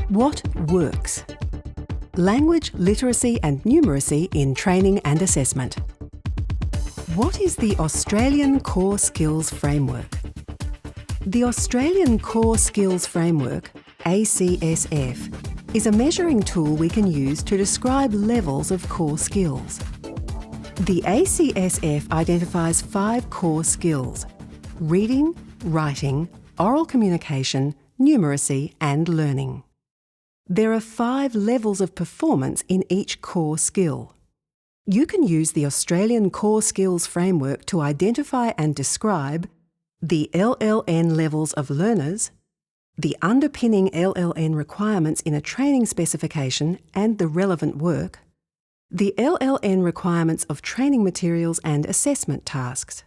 What works? Language Literacy and Numeracy in Training and Assessment. What is the Australian Core Skills Framework? The Australian Core Skills Framework, ACSF, is a measuring tool we can use to describe levels of core skills. The ACSF identifies 5 core skills: reading, writing, oral communication, numeracy and learning. There are 5 levels of performance in each core skill. You can use the Australian Core Skills Framework to identify and describe the LLN levels of learners, the underpinning LLN requirements in a training specification and the relevant work, the LLN requirements of training materials and assessment tasks.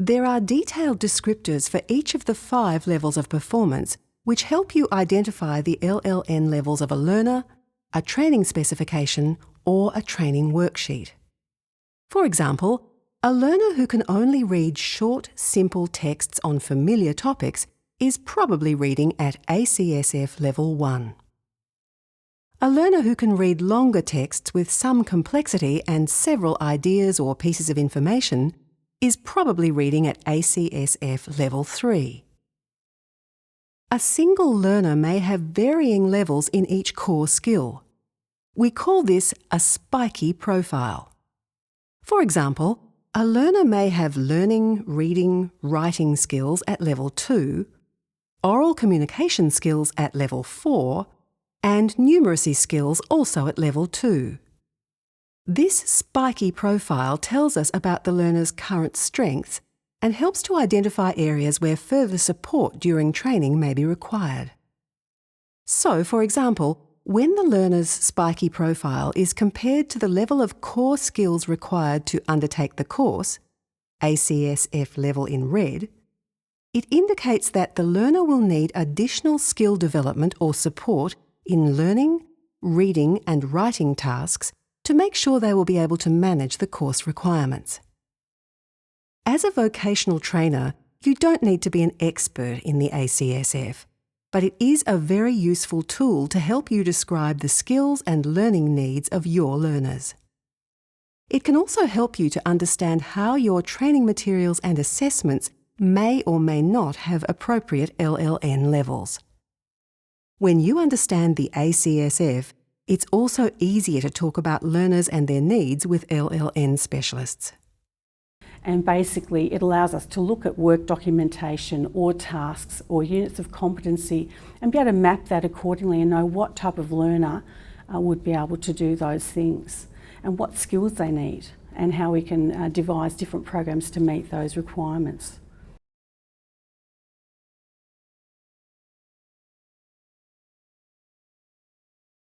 There are detailed descriptors for each of the 5 levels of performance which help you identify the LLN levels of a learner, a training specification, or a training worksheet. For example, a learner who can only read short, simple texts on familiar topics is probably reading at ACSF Level 1. A learner who can read longer texts with some complexity and several ideas or pieces of information is probably reading at ACSF Level 3. A single learner may have varying levels in each core skill. We call this a spiky profile. For example, a learner may have learning, reading, writing skills at Level 2, oral communication skills at Level 4, and numeracy skills also at Level 2. This spiky profile tells us about the learner's current strengths and helps to identify areas where further support during training may be required. So, for example, when the learner's spiky profile is compared to the level of core skills required to undertake the course, ACSF level in red, it indicates that the learner will need additional skill development or support in learning, reading and writing tasks to make sure they will be able to manage the course requirements. As a vocational trainer, you don't need to be an expert in the ACSF, but it is a very useful tool to help you describe the skills and learning needs of your learners. It can also help you to understand how your training materials and assessments may or may not have appropriate LLN levels. When you understand the ACSF, it's also easier to talk about learners and their needs with LLN specialists. And basically it allows us to look at work documentation or tasks or units of competency and be able to map that accordingly and know what type of learner would be able to do those things and what skills they need and how we can devise different programs to meet those requirements.